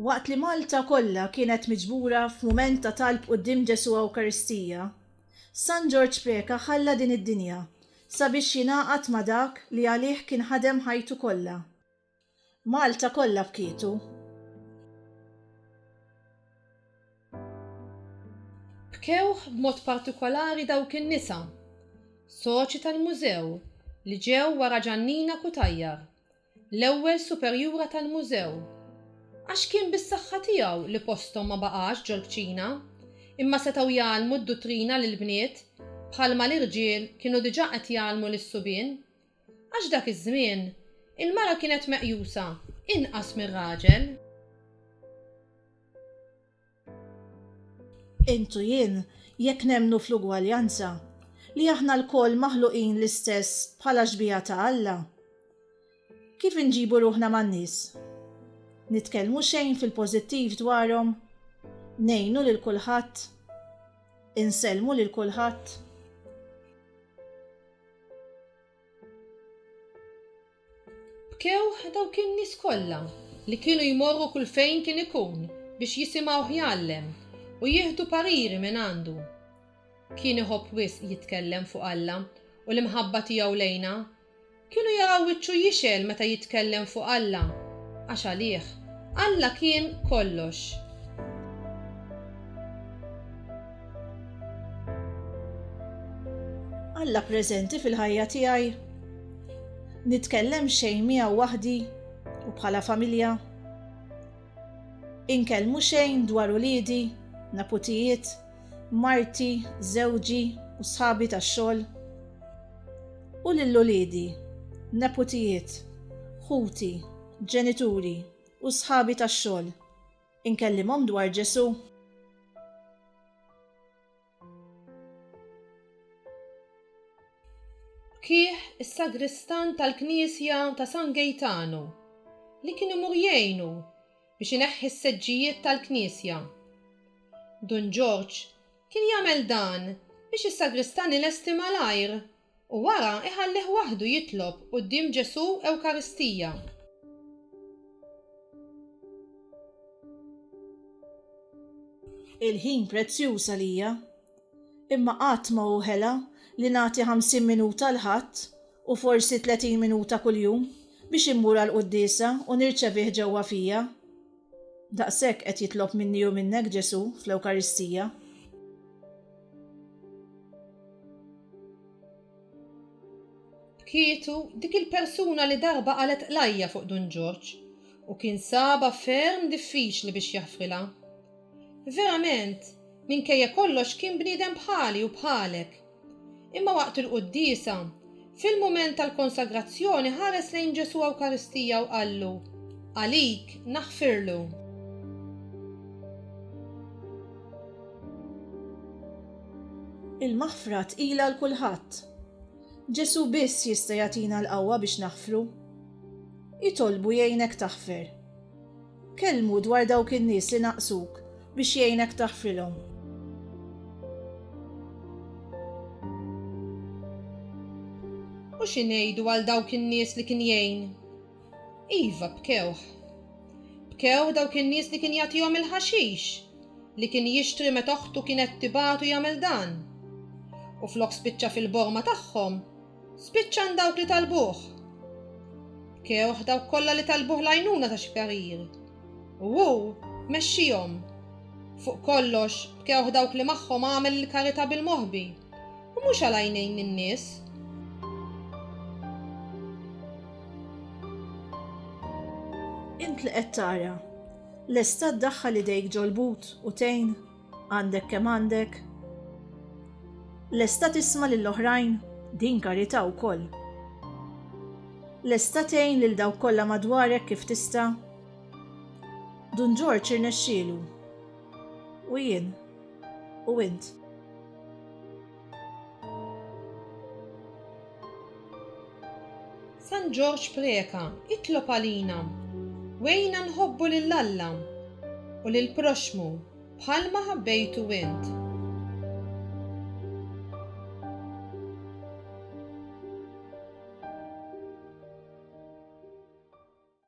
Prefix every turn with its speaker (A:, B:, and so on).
A: Waqt li Malta kollha kienet miġbura f'mument ta' talb quddiem Ġesu Ewkaristija, San George Preka ħalla din id-dinja sabiex jingħaqad ma' dak li għalih kien ħadem ħajtu kollha. Malta kollha bkietu.
B: Bkew b'mod partikolari dawk in-nisa, soċi tal-mużew li ġew wara Ġannina Kutajjar, l-ewwel superjura tal-mużew, għax kien bis-saħħa tiegħu li posthom ma baqax ġol-kċina, imma setgħu jgħallmu d-duttrina lill-bniet bħalma l-irġiel kienu diġà qed jgħallmu lis-subien, għax dak iż-żmien il-mara kienet meqjusa inqas mir-raġel.
A: Intu jien jekk nemmnu fl-ugwaljanza li aħna l-koll maħluqin l-istess bħala ġbija ta' Alla. Kif inġibu ruħna man-nies? Nitkellmu xejn fil-pożittiv dwarhom, ngħinu lil kulħadd, insellmu lil kulħadd.
B: Bkew dawk in-nies kollha li kienu jmorru kull fejn kien ikun biex jisimgħu jgħallem u jieħdu pariri minn għandu. Kien iħobb wisq jitkellem fuq Alla u l-imħabba tiegħu lejna. Kienu jaraw wiċċu jixel meta jitkellem fuq Alla, għax għalih Alla kien kollox.
A: Alla preżenti fil-ħajja tiegħi. Nitkellem xejn miegħu waħdi u bħala familja. Inkellmu xejn dwar uliedi, naputijiet, marti, żewġi u sħabi tax-xogħol. U lill-uliedi, naputijiet, ħuti, ġenituri u sħabi tax-xogħol. Inkellimhom dwar Ġesu.
B: Kieħ is-sagristan tal-Knisja ta' San Gaetano li kien imur jgħinu biex ineħħi s-seġġijiet tal-Knisja. Don George kien jagħmel dan biex is-sagristan ilesti malajr u wara iħallih waħdu jitlob quddiem Ġesu Ewkaristija.
A: Il-ħin prezzjuż għalija, imma qatt ma hu ħela li nagħti 50 minuta l ħadd u forsi 30 minuta kuljum biex immur għal quddiesa u nirċevih ġewwa fija. Daqshekk qed jitlob minni u minnek Ġesu fl-Ewkaristija.
B: Kietu dik il-persuna li darba qalet qlajja fuq Don George u kien saba ferm diffiċli biex jaħfrilha. Verament, minkejja kollox kien bniedem bħali u bħalek. Imma waqt il-quddiesa, fil-mument tal-konsagrazzjoni ħares lejn Ġesu Ewkaristija u qallu: "Għalik naħfirlu."
A: Il-maħfra tqila l kulħadd. Ġesu biss jista' jagħtina l-qawwa biex naħfru. Jitolbu jgħinek taħfer. Kellmu dwar dawk in-nies li naqsuk biex jgħinek taħfrilhom.
B: U xi ngħidu għal dawk in-nies li kien jgħin? Iva bkew. Bkew dawk in-nies li kien jagħtihom il-ħaxix, li kien jixtri meta oħtu kienet tibatu jagħmel dan. U flok spiċċa fil-borma tagħhom, spiċċa dawk li talbuh. Bkew dawk kollha li talbuh l-għajnuna ta' xi parir. U hu mexxihom. Fuq kollox bkew dawk li magħhom għamel il-karità bil-moħbi u mhux għal għajnejn in-nies.
A: Int li qed tara, lesta ddaħħal idejk ġolbut u tgħin għandek kemm għandek. Lesta tisma' lill-oħrajn, din karità wkoll. Lesta tgħin lil dawk kollha madwarek kif tista'. Don George irnexxielu. U jien, u int.
B: San George Preka itlob għalina wejna nħobbu lill-Alla u lill-proxmu bħalma ħabbejtu int.